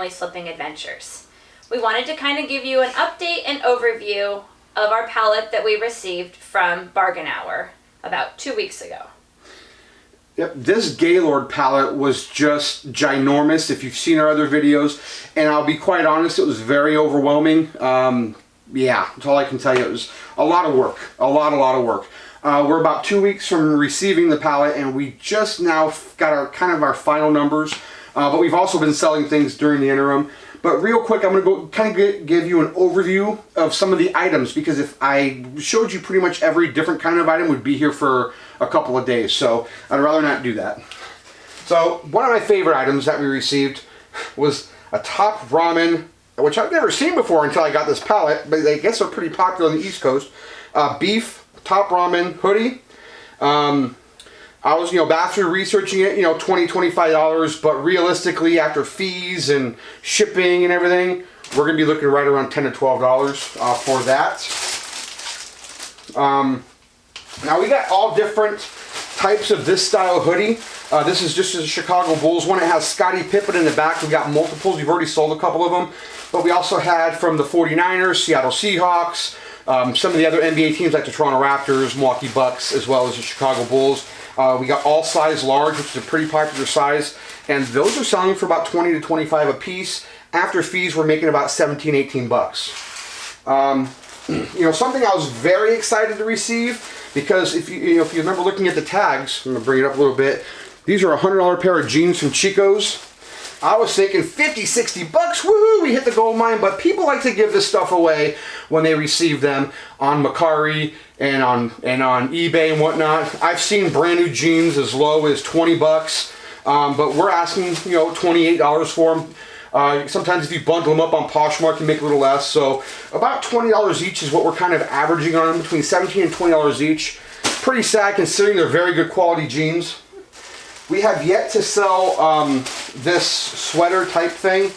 family slipping adventures. We wanted to kind of give you an update and overview of our pallet that we received from Bargain Hour about 2 weeks ago. Yep, this Gaylord pallet was just ginormous if you've seen our other videos, and I'll be quite honest, it was very overwhelming. Yeah, that's all I can tell you. It was a lot of work, a lot of work. We're about 2 weeks from receiving the pallet, and we just now got our our final numbers, but we've also been selling things during the interim. But real quick, I'm going to give you an overview of some of the items, because if I showed you pretty much every different kind of item, we'd be here for a couple of days. So I'd rather not do that. So one of my favorite items that we received was a top ramen, which I've never seen before until I got this pallet, but I guess they're pretty popular on the East Coast. Beef top ramen hoodie. I was, back through researching it, $20, $25, but realistically, after fees and shipping and everything, we're going to be looking right around $10 to $12 for that. Now we got all different types of this style hoodie. This is just a Chicago Bulls one. It has Scottie Pippen in the back. We got multiples. We've already sold a couple of them, but we also had from the 49ers, Seattle Seahawks, some of the other NBA teams like the Toronto Raptors, Milwaukee Bucks, as well as the Chicago Bulls. We got all size large, which is a pretty popular size, and those are selling for about $20 to $25 a piece. After fees, we're making about $17, $18. Something I was very excited to receive, because if you remember looking at the tags, I'm gonna bring it up a little bit. These are a $100 pair of jeans from Chico's. I was thinking $50, $60, woohoo, we hit the gold mine, but people like to give this stuff away when they receive them on Mercari and on eBay and whatnot. I've seen brand new jeans as low as $20, but we're asking, $28 for them. Sometimes if you bundle them up on Poshmark, you make a little less. So about $20 each is what we're kind of averaging on them, between $17 and $20 each. Pretty sad considering they're very good quality jeans. We have yet to sell this sweater type thing,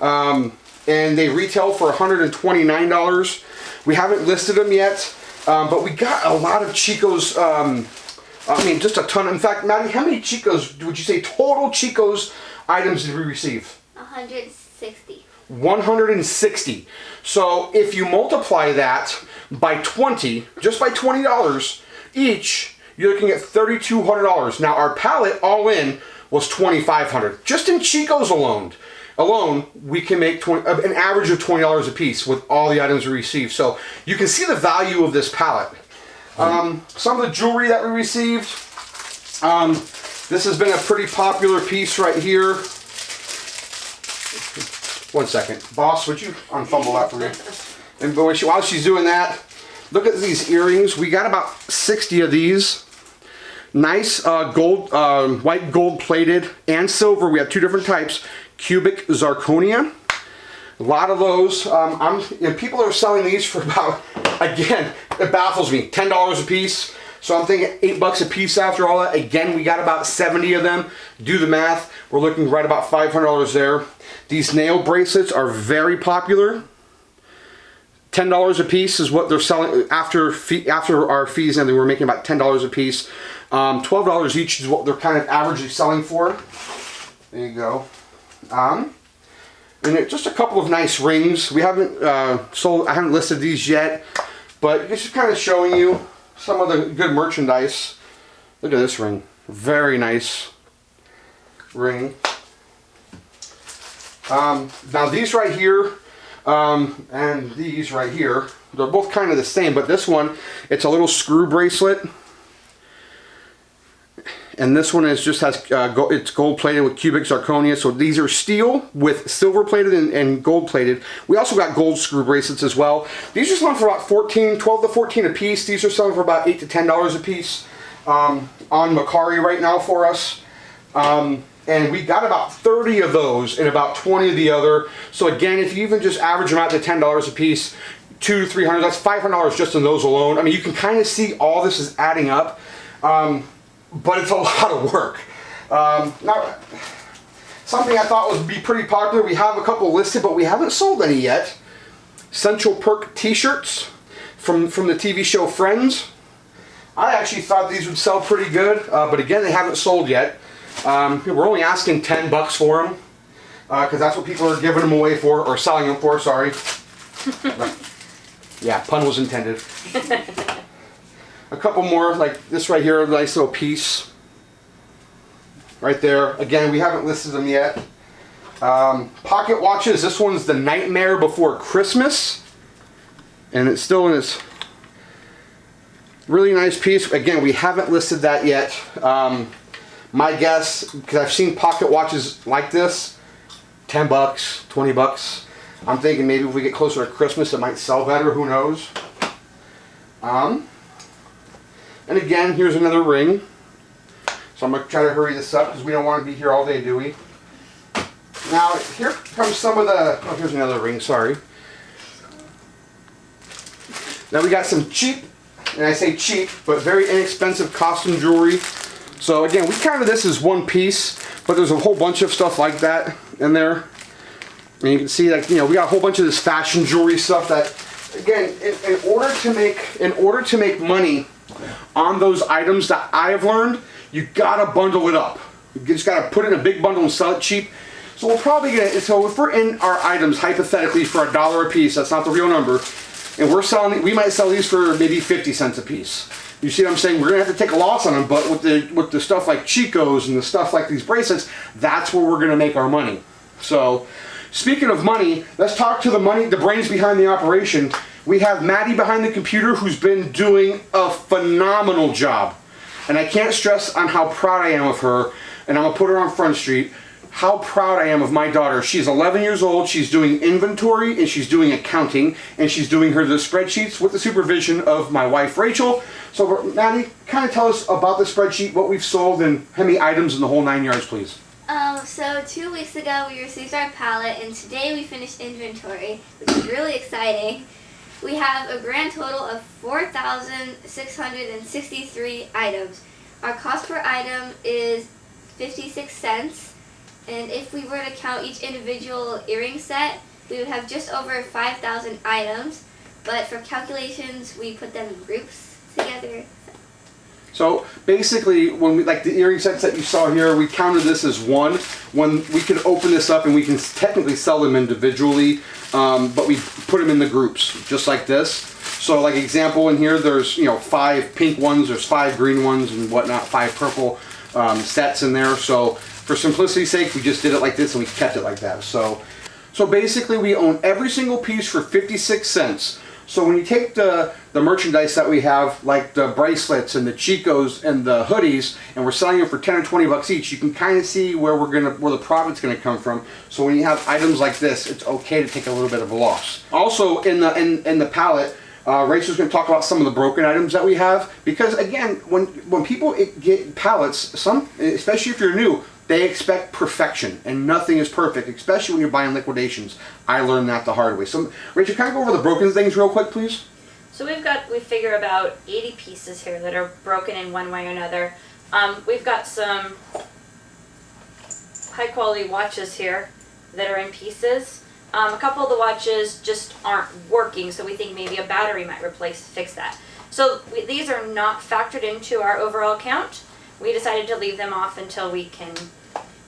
and they retail for $129. We haven't listed them yet, but we got a lot of Chico's, just a ton. In fact, Maddie, how many Chico's would you say total Chico's items did we receive? 160. 160. So if you multiply that by 20, just by $20 each, you're looking at $3,200. Now our pallet all in was $2,500. Just in Chico's alone, we can make an average of $20 a piece with all the items we receive. So you can see the value of this pallet. Some of the jewelry that we received. This has been a pretty popular piece right here. One second, boss, would you unfumble that for me? And while she's doing that, look at these earrings. We got about 60 of these. Nice gold, white gold plated and silver. We have two different types. Cubic zirconia. A lot of those. People are selling these for about, again, it baffles me, $10 a piece. So I'm thinking $8 a piece after all that. Again, we got about 70 of them. Do the math. We're looking right about $500 there. These nail bracelets are very popular. $10 a piece is what they're selling after our fees, and we're making about $10 a piece. $12 each is what they're kind of averagely selling for. There you go. And just a couple of nice rings. We haven't sold. I haven't listed these yet, but just kind of showing you some of the good merchandise. Look at this ring. Very nice ring. Now these right here. And these right here, they're both kind of the same, but this one, it's a little screw bracelet, and this one is just has it's gold plated with cubic zirconia. So these are steel with silver plated and gold plated. We also got gold screw bracelets as well. These are selling for about 12 to 14 a piece. These are selling for about $8 to $10 a piece on Mercari right now for us. And we got about 30 of those and about 20 of the other. So again, if you even just average them out to $10 a piece, $200 to $300, that's $500 just in those alone. I mean, you can kind of see all this is adding up, but it's a lot of work. Now, something I thought would be pretty popular, we have a couple listed, but we haven't sold any yet. Central Perk t-shirts from the TV show Friends. I actually thought these would sell pretty good, but again, they haven't sold yet. We're only asking $10 for them. because that's what people are giving them away for, or selling them for, sorry. Yeah, pun was intended. A couple more, like this right here, a nice little piece. Right there. Again, we haven't listed them yet. Pocket watches, this one's the Nightmare Before Christmas. And it's still in its really nice piece. Again, we haven't listed that yet. My guess, because I've seen pocket watches like this, 10 bucks, 20 bucks. I'm thinking maybe if we get closer to Christmas, it might sell better, who knows. And again, here's another ring. So I'm going to try to hurry this up because we don't want to be here all day, do we? Now, here comes some of the, oh, here's another ring, sorry. Now we got some cheap, and I say cheap, but very inexpensive costume jewelry. So again, we counted this as one piece, but there's a whole bunch of stuff like that in there. And you can see that, you know, we got a whole bunch of this fashion jewelry stuff that, again, in order to make money on those items that I have learned, you gotta bundle it up. You just gotta put it in a big bundle and sell it cheap. So we'll probably get, so if we're in our items hypothetically for $1 a piece, that's not the real number, and we're selling, we might sell these for maybe 50 cents a piece. You see what I'm saying? We're gonna have to take a loss on them, but with the stuff like Chico's and the stuff like these bracelets, that's where we're gonna make our money. So, speaking of money, let's talk to the brains behind the operation. We have Maddie behind the computer who's been doing a phenomenal job. And I can't stress on how proud I am of her, and I'm gonna put her on Front Street, how proud I am of my daughter. She's 11 years old, she's doing inventory, and she's doing accounting, and she's doing the spreadsheets with the supervision of my wife, Rachel. So Maddie, kind of tell us about the spreadsheet, what we've sold, and how many items in the whole 9 yards, please. So 2 weeks ago we received our pallet, and today we finished inventory, which is really exciting. We have a grand total of 4,663 items. Our cost per item is 56 cents, and if we were to count each individual earring set, we would have just over 5,000 items, but for calculations, we put them in groups together. So basically, when we, like the earring sets that you saw here, we counted this as one. When we could open this up and we can technically sell them individually, but we put them in the groups, just like this. So like example in here, there's 5 pink ones, there's 5 green ones and whatnot, 5 purple sets in there. So for simplicity's sake, we just did it like this and we kept it like that. So basically we own every single piece for 56 cents. So when you take the merchandise that we have, like the bracelets and the Chicos and the hoodies, and we're selling them for 10 or 20 bucks each, you can kind of see where the profit's gonna come from. So when you have items like this, it's okay to take a little bit of a loss. Also in the pallet, Rachel's going to talk about some of the broken items that we have, because again, when people get pallets, especially if you're new, they expect perfection, and nothing is perfect, especially when you're buying liquidations. I learned that the hard way. So, Rachel, can I go over the broken things real quick, please? So we figure about 80 pieces here that are broken in one way or another. We've got some high quality watches here that are in pieces. A couple of the watches just aren't working, so we think maybe a battery might fix that. So these are not factored into our overall count. We decided to leave them off until we can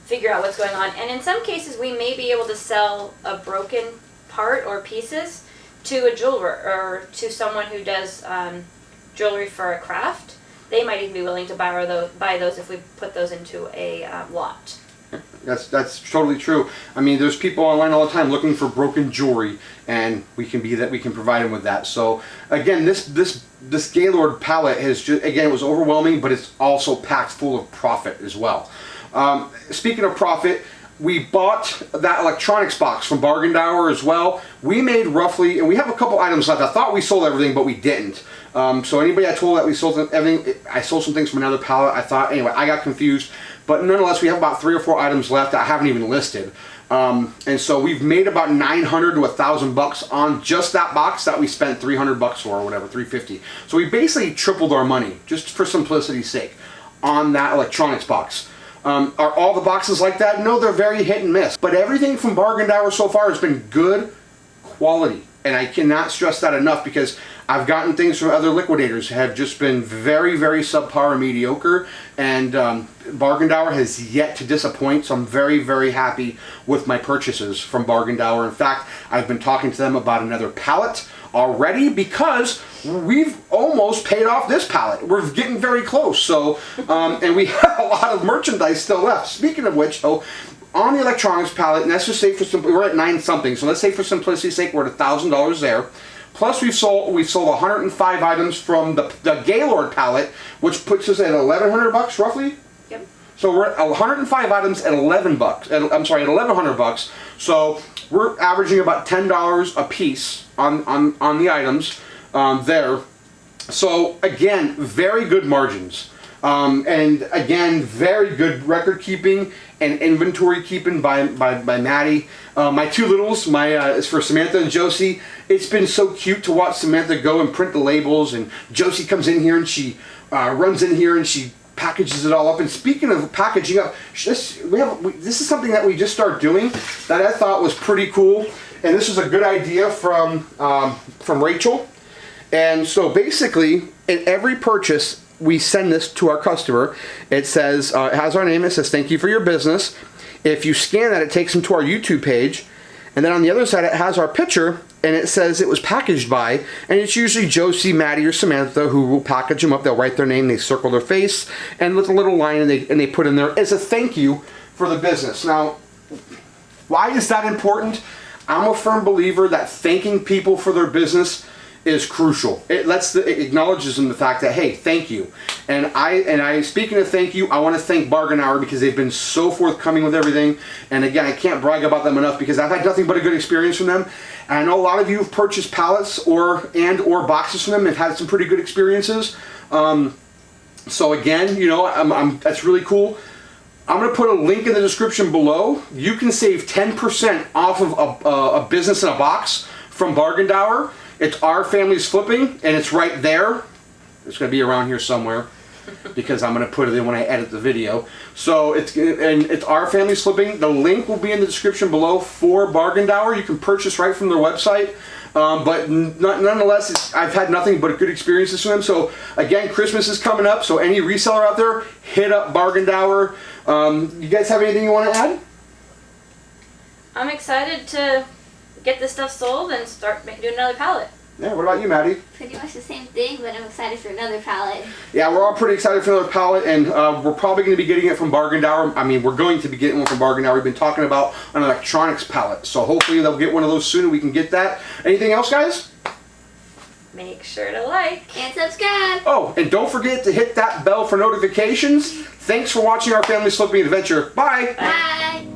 figure out what's going on. And in some cases, we may be able to sell a broken part or pieces to a jeweler or to someone who does jewelry for a craft. They might even be willing to buy those if we put those into a lot. That's totally true. I mean, there's people online all the time looking for broken jewelry, and we can provide them with that. So again, this Gaylord pallet has just, again, it was overwhelming, but it's also packed full of profit as well. Speaking of profit, we bought that electronics box from Bargain Hour as well. We made roughly, and we have a couple items left. I thought we sold everything, but we didn't. So anybody I told that we sold everything, I sold some things from another pallet. I thought, anyway, I got confused. But nonetheless, we have about 3 or 4 items left that I haven't even listed. And so we've made about $900 to $1,000 on just that box that we spent $300 for, or whatever, $350. So we basically tripled our money, just for simplicity's sake, on that electronics box. Are all the boxes like that? No, they're very hit and miss. But everything from Bargain Hour so far has been good quality. And I cannot stress that enough because I've gotten things from other liquidators have just been very, very subpar and mediocre. And Bargain Dower has yet to disappoint. So I'm very, very happy with my purchases from Bargain Dower. In fact, I've been talking to them about another pallet already because we've almost paid off this pallet. We're getting very close. So, and we have a lot of merchandise still left. Speaking of which, on the electronics pallet, and let's just say we're at 9 something. So let's say for simplicity's sake, we're at $1,000 there. Plus we've sold 105 items from the Gaylord pallet, which puts us at $1,100 roughly. Yep. So we're at 105 items at $11. I'm sorry, at $1,100. So we're averaging about $10 a piece on the items there. So again, very good margins. And again, very good record keeping and inventory keeping by Maddie. My two littles, is for Samantha and Josie. It's been so cute to watch Samantha go and print the labels, and Josie comes in here and she runs in here and she packages it all up. And speaking of packaging up, this is something that we just started doing that I thought was pretty cool. And this was a good idea from Rachel. And so basically, in every purchase, we send this to our customer. It says, it has our name, it says, thank you for your business. If you scan that, it takes them to our YouTube page. And then on the other side, it has our picture, and it says it was packaged by, and it's usually Josie, Maddie, or Samantha who will package them up. They'll write their name, they circle their face, and with a little line, and they put in there as a thank you for the business. Now, why is that important? I'm a firm believer that thanking people for their business is crucial. It acknowledges them the fact that, hey, thank you. And I speaking of thank you, I want to thank Bargain Hour because they've been so forthcoming with everything. And again, I can't brag about them enough because I've had nothing but a good experience from them. And I know a lot of you have purchased pallets or boxes from them and had some pretty good experiences. So again, that's really cool. I'm going to put a link in the description below. You can save 10% off of a business in a box from Bargain Hour. It's Our Family's Flipping, and it's right there. It's going to be around here somewhere because I'm going to put it in when I edit the video. So it's Our Family's Flipping. The link will be in the description below for Bargain Hour. You can purchase right from their website. But nonetheless, I've had nothing but good experiences from them. So again, Christmas is coming up. So any reseller out there, hit up Bargain Hour. You guys have anything you want to add? I'm excited to get this stuff sold and start doing another pallet. Yeah, what about you, Maddie? Pretty much the same thing, but I'm excited for another pallet. Yeah, we're all pretty excited for another pallet, and we're probably going to be getting it from Bargain Hour. I mean, we're going to be getting one from Bargain Hour. We've been talking about an electronics pallet, so hopefully they'll get one of those soon and we can get that. Anything else, guys? Make sure to like And subscribe. Oh, and don't forget to hit that bell for notifications. Thanks for watching Our Family's Flipping Adventure. Bye! Bye.